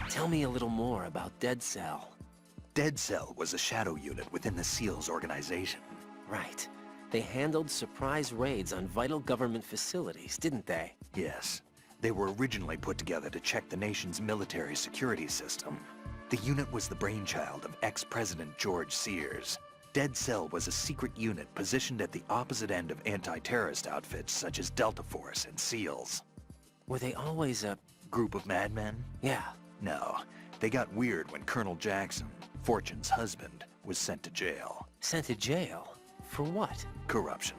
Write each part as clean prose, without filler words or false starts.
Tell me a little more about Dead Cell. Dead Cell was a shadow unit within the SEALs organization. Right. They handled surprise raids on vital government facilities, didn't they? Yes. They were originally put together to check the nation's military security system. The unit was the brainchild of ex-President George Sears. Dead Cell was a secret unit positioned at the opposite end of anti-terrorist outfits such as Delta Force and SEALs. Were they always a... Group of madmen? Yeah. No. They got weird when Colonel Jackson, Fortune's husband, was sent to jail. Sent to jail? For what? Corruption.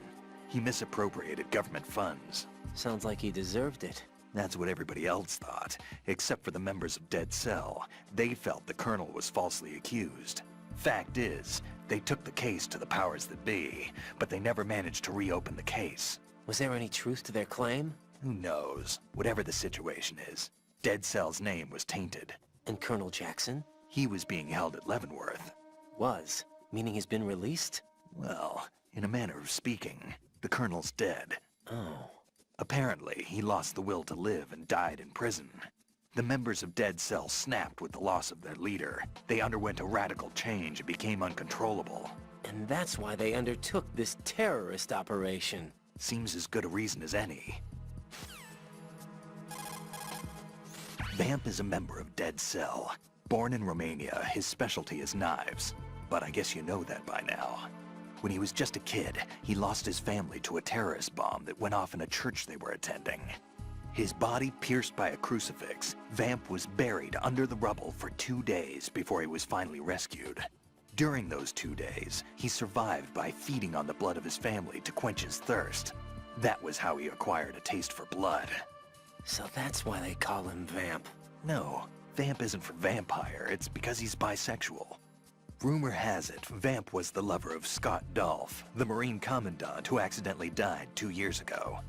He misappropriated government funds. Sounds like he deserved it. That's what everybody else thought, except for the members of Dead Cell. They felt the Colonel was falsely accused. Fact is, they took the case to the powers that be, but they never managed to reopen the case. Was there any truth to their claim? Who knows? Whatever the situation is, Dead Cell's name was tainted. And Colonel Jackson? He was being held at Leavenworth. Was? Meaning he's been released? Well, in a manner of speaking, the Colonel's dead. Oh. Apparently, he lost the will to live and died in prison. The members of Dead Cell snapped with the loss of their leader. They underwent a radical change and became uncontrollable. And that's why they undertook this terrorist operation. Seems as good a reason as any. Vamp is a member of Dead Cell. Born in Romania, his specialty is knives. But I guess you know that by now. When he was just a kid, he lost his family to a terrorist bomb that went off in a church they were attending. His body pierced by a crucifix, Vamp was buried under the rubble for 2 days before he was finally rescued. During those 2 days, he survived by feeding on the blood of his family to quench his thirst. That was how he acquired a taste for blood. So that's why they call him Vamp. No, Vamp isn't for vampire, it's because he's bisexual. Rumor has it, Vamp was the lover of Scott Dolph, the Marine Commandant who accidentally died 2 years ago.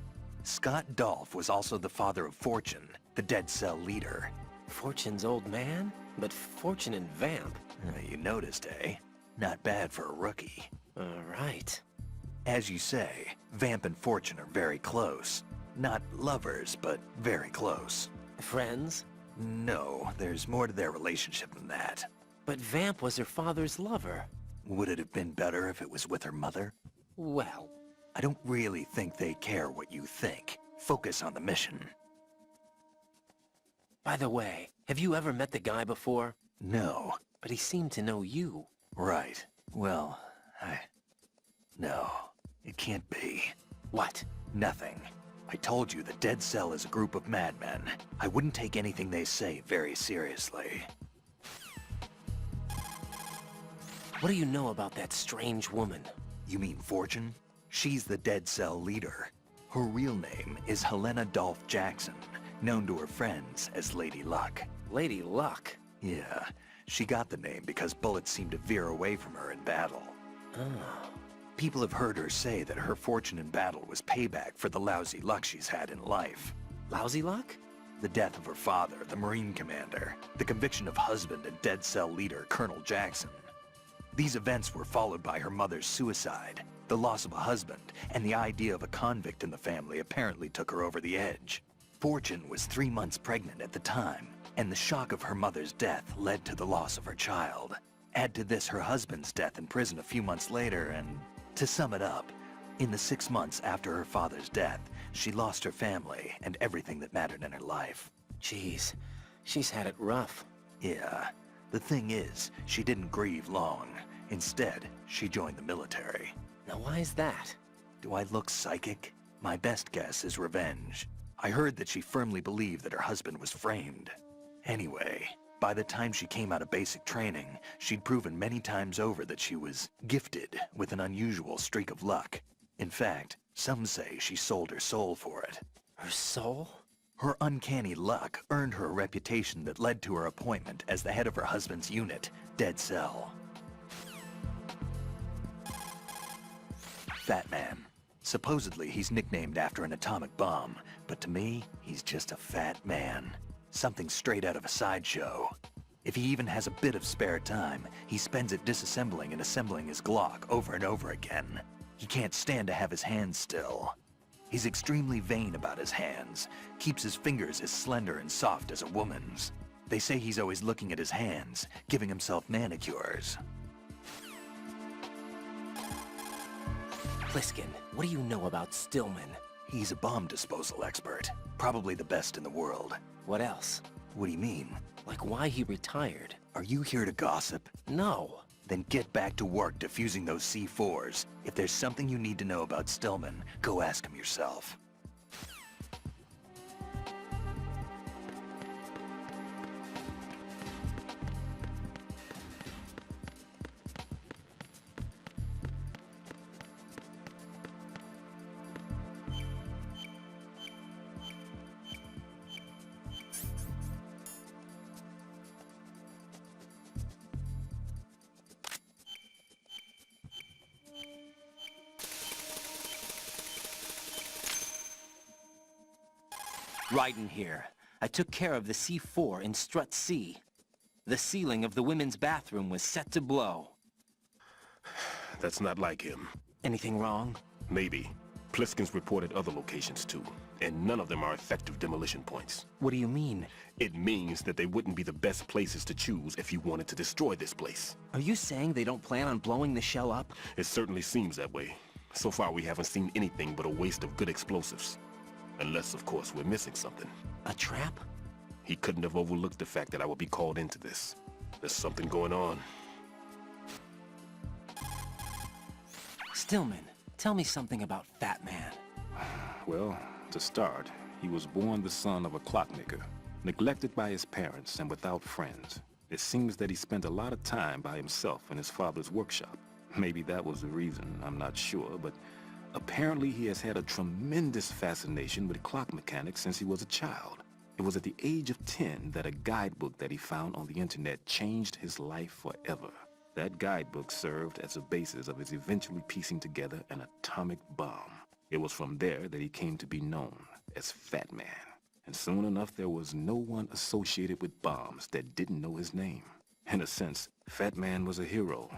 Scott Dolph was also the father of Fortune, the Dead Cell leader. Fortune's old man? But Fortune and Vamp? You noticed, eh? Not bad for a rookie. Right. As you say, Vamp and Fortune are very close. Not lovers, but very close. Friends? No, there's more to their relationship than that. But Vamp was her father's lover. Would it have been better if it was with her mother? Well... I don't really think they care what you think. Focus on the mission. By the way, have you ever met the guy before? No. But he seemed to know you. Right. Well, No, it can't be. What? Nothing. I told you the Dead Cell is a group of madmen. I wouldn't take anything they say very seriously. What do you know about that strange woman? You mean Fortune? She's the Dead Cell leader. Her real name is Helena Dolph Jackson, known to her friends as Lady Luck. Lady Luck? Yeah, she got the name because bullets seemed to veer away from her in battle. Oh. People have heard her say that her fortune in battle was payback for the lousy luck she's had in life. Lousy luck? The death of her father, the Marine commander, the conviction of husband and Dead Cell leader Colonel Jackson. These events were followed by her mother's suicide. The loss of a husband, and the idea of a convict in the family apparently took her over the edge. Fortune was 3 months pregnant at the time, and the shock of her mother's death led to the loss of her child. Add to this her husband's death in prison a few months later, and to sum it up, in the 6 months after her father's death, she lost her family and everything that mattered in her life. Jeez, she's had it rough. Yeah, the thing is, she didn't grieve long. Instead, she joined the military. Now why is that? Do I look psychic? My best guess is revenge. I heard that she firmly believed that her husband was framed. Anyway, by the time she came out of basic training, she'd proven many times over that she was gifted with an unusual streak of luck. In fact, some say she sold her soul for it. Her soul? Her uncanny luck earned her a reputation that led to her appointment as the head of her husband's unit, Dead Cell. Fat Man. Supposedly, he's nicknamed after an atomic bomb, but to me, he's just a fat man. Something straight out of a sideshow. If he even has a bit of spare time, he spends it disassembling and assembling his Glock over and over again. He can't stand to have his hands still. He's extremely vain about his hands, keeps his fingers as slender and soft as a woman's. They say he's always looking at his hands, giving himself manicures. Pliskin, what do you know about Stillman? He's a bomb disposal expert. Probably the best in the world. What else? What do you mean? Like why he retired? Are you here to gossip? No. Then get back to work defusing those C4s. If there's something you need to know about Stillman, go ask him yourself. Raiden here. I took care of the C4 in Strut C. The ceiling of the women's bathroom was set to blow. That's not like him. Anything wrong? Maybe. Pliskin's reported other locations too, and none of them are effective demolition points. What do you mean? It means that they wouldn't be the best places to choose if you wanted to destroy this place. Are you saying they don't plan on blowing the shell up? It certainly seems that way. So far we haven't seen anything but a waste of good explosives. Unless, of course, we're missing something. A trap? He couldn't have overlooked the fact that I would be called into this. There's something going on. Stillman, tell me something about Fat Man. Well, to start, he was born the son of a clockmaker, neglected by his parents and without friends. It seems that he spent a lot of time by himself in his father's workshop. Maybe that was the reason, I'm not sure, but apparently he has had a tremendous fascination with clock mechanics since he was a child. It was at the age of 10 that a guidebook that he found on the internet changed his life forever. That guidebook served as a basis of his eventually piecing together an atomic bomb. It was from there that he came to be known as Fat Man. And soon enough, there was no one associated with bombs that didn't know his name. In a sense, Fat Man was a hero.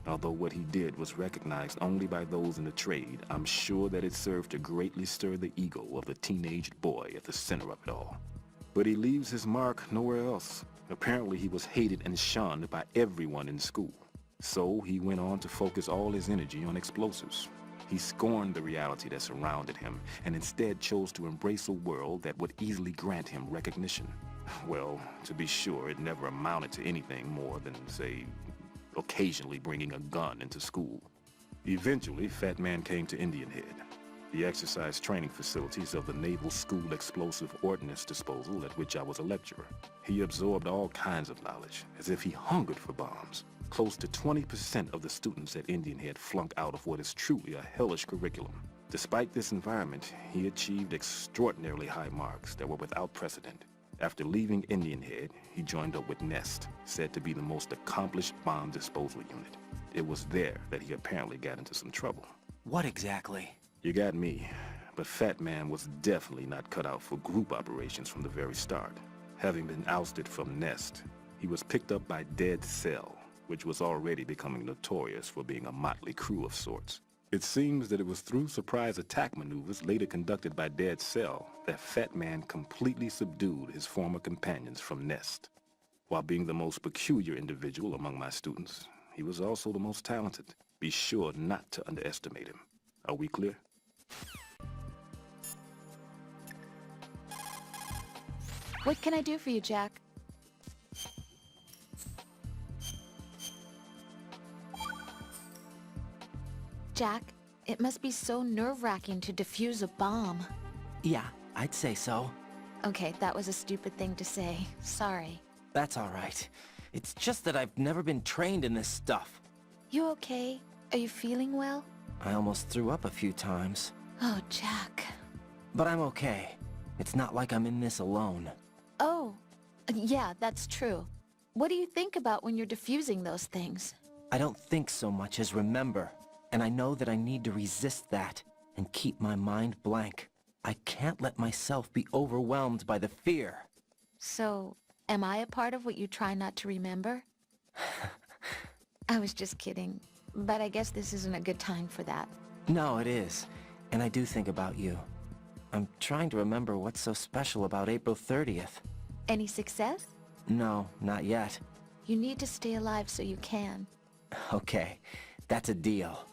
Although what he did was recognized only by those in the trade, I'm sure that it served to greatly stir the ego of the teenage boy at the center of it all. But he leaves his mark nowhere else. Apparently he was hated and shunned by everyone in school. So he went on to focus all his energy on explosives. He scorned the reality that surrounded him and instead chose to embrace a world that would easily grant him recognition. Well, to be sure, it never amounted to anything more than, say, occasionally bringing a gun into school. Eventually, Fat Man came to Indian Head, the exercise training facilities of the Naval School Explosive Ordnance Disposal at which I was a lecturer. He absorbed all kinds of knowledge, as if he hungered for bombs. Close to 20% of the students at Indian Head flunked out of what is truly a hellish curriculum. Despite this environment, he achieved extraordinarily high marks that were without precedent. After leaving Indian Head, he joined up with NEST, said to be the most accomplished bomb disposal unit. It was there that he apparently got into some trouble. What exactly? You got me, but Fat Man was definitely not cut out for group operations from the very start. Having been ousted from NEST, he was picked up by Dead Cell, which was already becoming notorious for being a motley crew of sorts. It seems that it was through surprise attack maneuvers later conducted by Dead Cell that Fat Man completely subdued his former companions from NEST. While being the most peculiar individual among my students, he was also the most talented. Be sure not to underestimate him. Are we clear? What can I do for you, Jack? Jack, it must be so nerve-wracking to defuse a bomb. Yeah, I'd say so. Okay, that was a stupid thing to say. Sorry. That's all right. It's just that I've never been trained in this stuff. You okay? Are you feeling well? I almost threw up a few times. Oh, Jack. But I'm okay. It's not like I'm in this alone. Oh, yeah, that's true. What do you think about when you're defusing those things? I don't think so much as remember. And I know that I need to resist that and keep my mind blank. I can't let myself be overwhelmed by the fear. So, am I a part of what you try not to remember? I was just kidding, but I guess this isn't a good time for that. No, it is. And I do think about you. I'm trying to remember what's so special about April 30th. Any success? No, not yet. You need to stay alive so you can. Okay, that's a deal.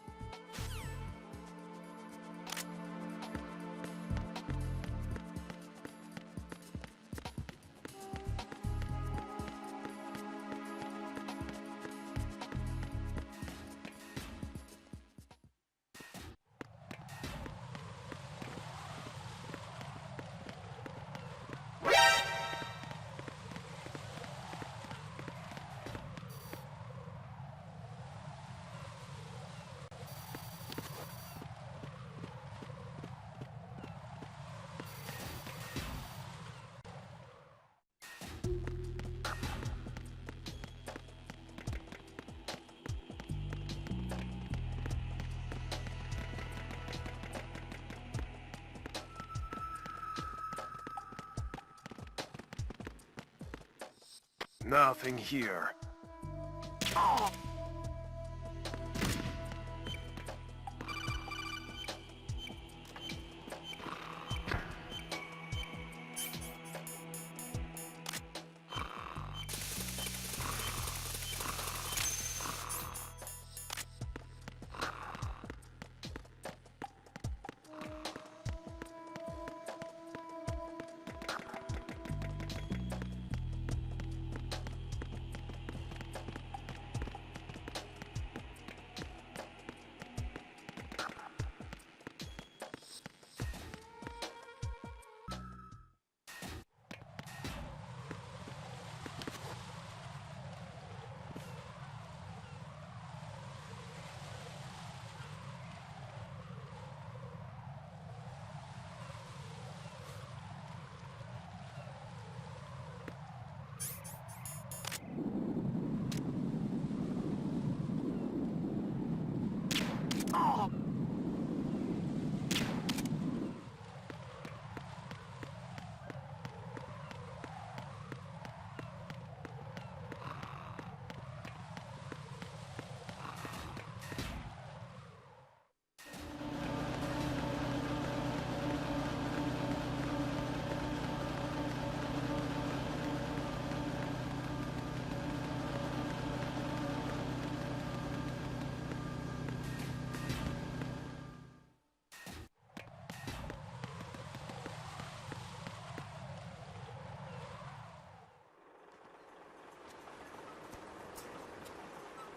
Nothing here.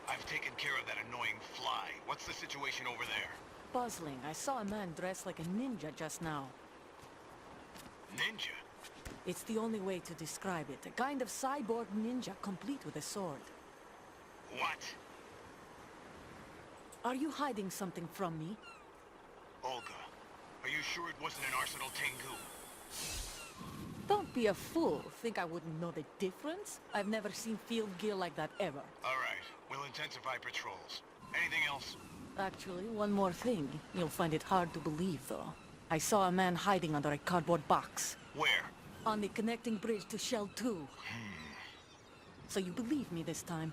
I've taken care of that annoying fly. What's the situation over there? Puzzling. I saw a man dressed like a ninja just now. Ninja? It's the only way to describe it. A kind of cyborg ninja, complete with a sword. What? Are you hiding something from me? Olga, are you sure it wasn't an Arsenal Tengu? Don't be a fool. Think I wouldn't know the difference? I've never seen field gear like that ever. All right, we'll intensify patrols. Anything else? Actually, one more thing. You'll find it hard to believe, though. I saw a man hiding under a cardboard box. Where? On the connecting bridge to Shell 2. So you believe me this time?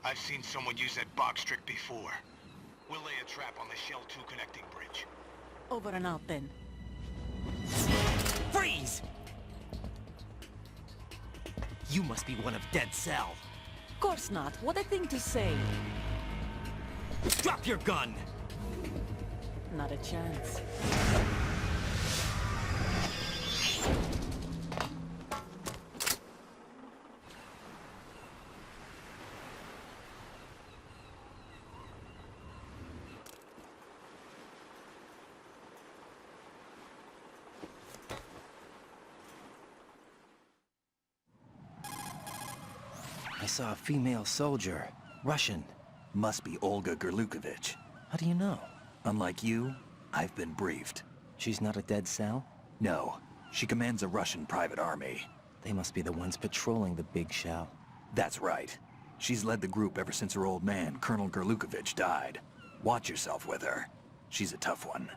I've seen someone use that box trick before. We'll lay a trap on the Shell 2 connecting bridge. Over and out, then. Freeze! You must be one of Dead Cell. Of course not. What a thing to say. Drop your gun! Not a chance. I saw a female soldier. Russian. Must be Olga Gurlukovich. How do you know? Unlike you, I've been briefed. She's not a Dead Cell? No, she commands a Russian private army. They must be the ones patrolling the Big Shell. That's right. She's led the group ever since her old man, Colonel Gurlukovich, died. Watch yourself with her. She's a tough one.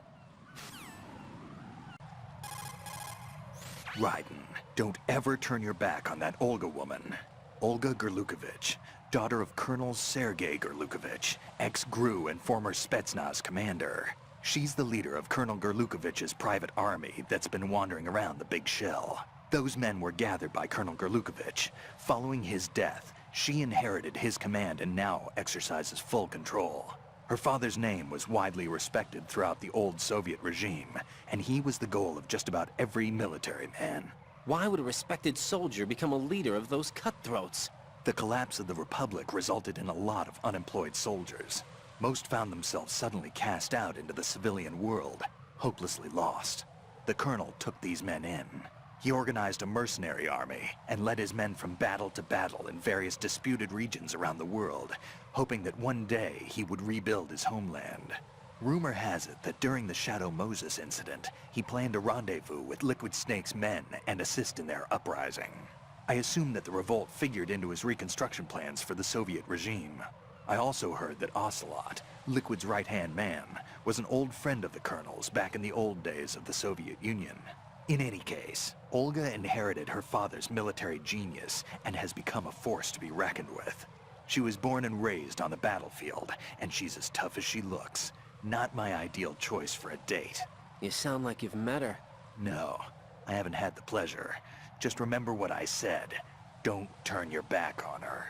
Raiden, don't ever turn your back on that Olga woman. Olga Gurlukovich, daughter of Colonel Sergei Gurlukovich, ex-GRU and former Spetsnaz commander. She's the leader of Colonel Gurlukovich's private army that's been wandering around the Big Shell. Those men were gathered by Colonel Gerlukovich. Following his death, she inherited his command and now exercises full control. Her father's name was widely respected throughout the old Soviet regime, and he was the goal of just about every military man. Why would a respected soldier become a leader of those cutthroats? The collapse of the Republic resulted in a lot of unemployed soldiers. Most found themselves suddenly cast out into the civilian world, hopelessly lost. The colonel took these men in. He organized a mercenary army and led his men from battle to battle in various disputed regions around the world, hoping that one day he would rebuild his homeland. Rumor has it that during the Shadow Moses incident, he planned a rendezvous with Liquid Snake's men and assist in their uprising. I assume that the revolt figured into his reconstruction plans for the Soviet regime. I also heard that Ocelot, Liquid's right-hand man, was an old friend of the colonel's back in the old days of the Soviet Union. In any case, Olga inherited her father's military genius and has become a force to be reckoned with. She was born and raised on the battlefield, and she's as tough as she looks. Not my ideal choice for a date. You sound like you've met her. No, I haven't had the pleasure. Just remember what I said. Don't turn your back on her.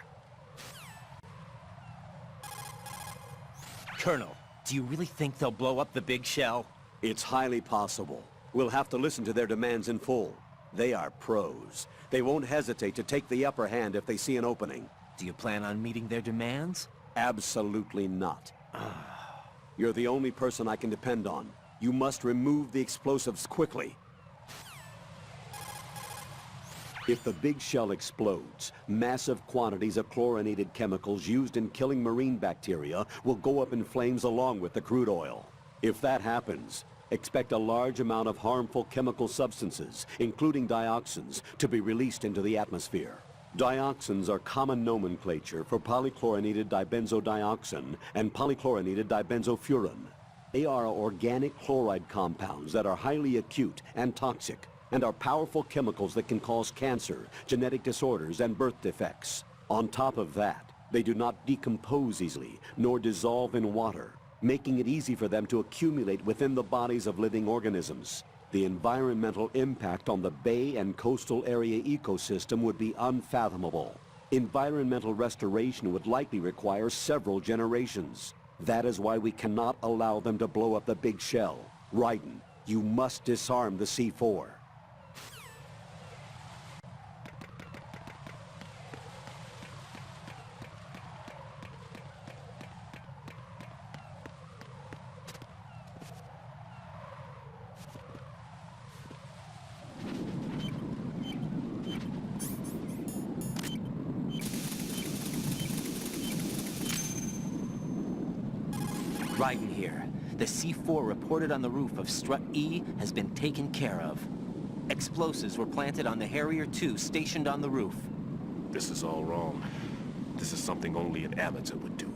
Colonel, do you really think they'll blow up the big shell? It's highly possible. We'll have to listen to their demands in full. They are pros. They won't hesitate to take the upper hand if they see an opening. Do you plan on meeting their demands? Absolutely not. You're the only person I can depend on. You must remove the explosives quickly. If the big shell explodes, massive quantities of chlorinated chemicals used in killing marine bacteria will go up in flames along with the crude oil. If that happens, expect a large amount of harmful chemical substances, including dioxins, to be released into the atmosphere. Dioxins are common nomenclature for polychlorinated dibenzodioxin and polychlorinated dibenzofuran. They are organic chloride compounds that are highly acute and toxic, and are powerful chemicals that can cause cancer, genetic disorders, and birth defects. On top of that, they do not decompose easily, nor dissolve in water, making it easy for them to accumulate within the bodies of living organisms. The environmental impact on the bay and coastal area ecosystem would be unfathomable. Environmental restoration would likely require several generations. That is why we cannot allow them to blow up the big shell. Raiden, you must disarm the C4. Raiden here. The C4 reported on the roof of Strut E has been taken care of. Explosives were planted on the Harrier 2 stationed on the roof. This is all wrong. This is something only an amateur would do.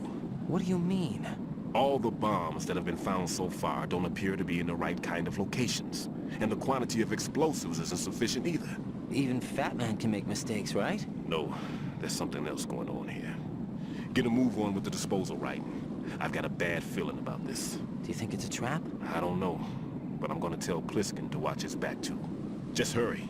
What do you mean? All the bombs that have been found so far don't appear to be in the right kind of locations. And the quantity of explosives isn't sufficient either. Even Fat Man can make mistakes, right? No, there's something else going on here. Get a move on with the disposal, Raiden. I've got a bad feeling about this. Do you think it's a trap? I don't know, but I'm gonna tell Pliskin to watch his back too. Just hurry.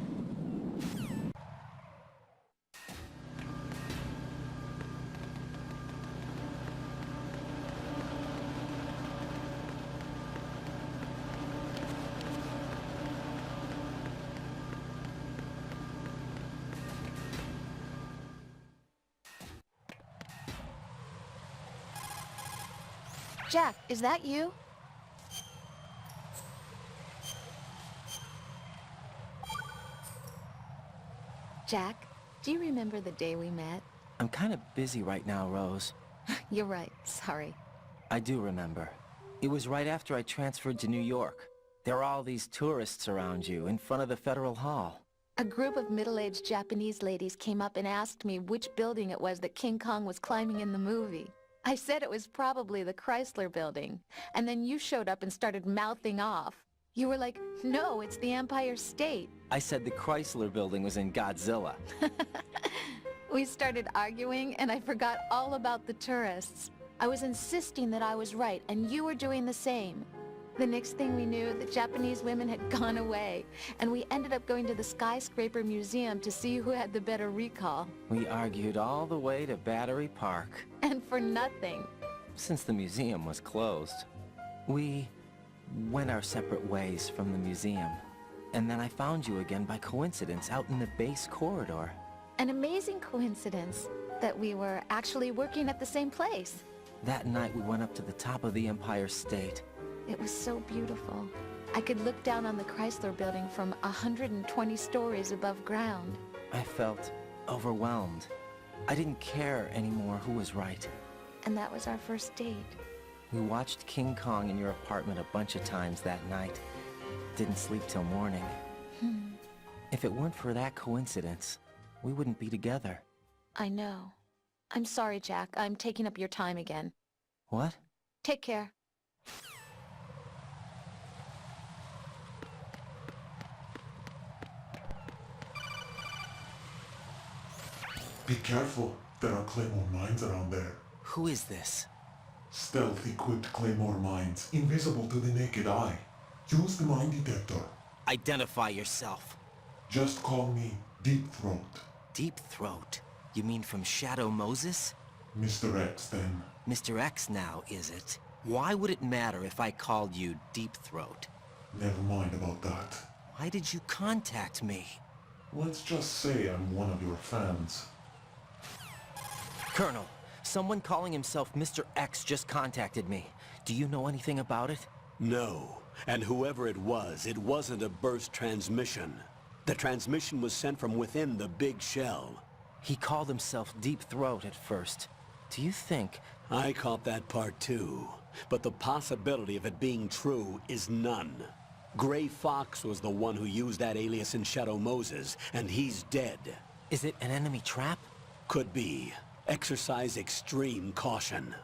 Jack, is that you? Jack, do you remember the day we met? I'm kind of busy right now, Rose. You're right, sorry. I do remember. It was right after I transferred to New York. There are all these tourists around you in front of the Federal Hall. A group of middle-aged Japanese ladies came up and asked me which building it was that King Kong was climbing in the movie. I said it was probably the Chrysler Building, and then you showed up and started mouthing off. You were like, no, it's the Empire State. I said the Chrysler Building was in Godzilla. We started arguing, and I forgot all about the tourists. I was insisting that I was right, and you were doing the same. The next thing we knew, the Japanese women had gone away, and we ended up going to the Skyscraper Museum to see who had the better recall. We argued all the way to Battery Park, And for nothing. since the museum was closed. We went our separate ways from the museum. And then I found you again by coincidence out in the base corridor. An amazing coincidence that we were actually working at the same place. That night we went up to the top of the Empire State. It was so beautiful. I could look down on the Chrysler Building from 120 stories above ground. I felt overwhelmed. I didn't care anymore who was right. And that was our first date. We watched King Kong in your apartment a bunch of times that night. Didn't sleep till morning. If it weren't for that coincidence, we wouldn't be together. I know. I'm sorry, Jack. I'm taking up your time again. What? Take care. Be careful. There are Claymore mines around there. Who is this? Stealth-equipped Claymore mines, invisible to the naked eye. Use the mine detector. Identify yourself. Just call me Deep Throat. Deep Throat? You mean from Shadow Moses? Mr. X, then. Mr. X now, is it? Why would it matter if I called you Deep Throat? Never mind about that. Why did you contact me? Let's just say I'm one of your fans. Colonel, someone calling himself Mr. X just contacted me. Do you know anything about it? No. And whoever it wasn't a burst transmission. The transmission was sent from within the big shell. He called himself Deep Throat at first. Do you think... I caught that part too. But the possibility of it being true is none. Gray Fox was the one who used that alias in Shadow Moses, and he's dead. Is it an enemy trap? Could be. Exercise extreme caution.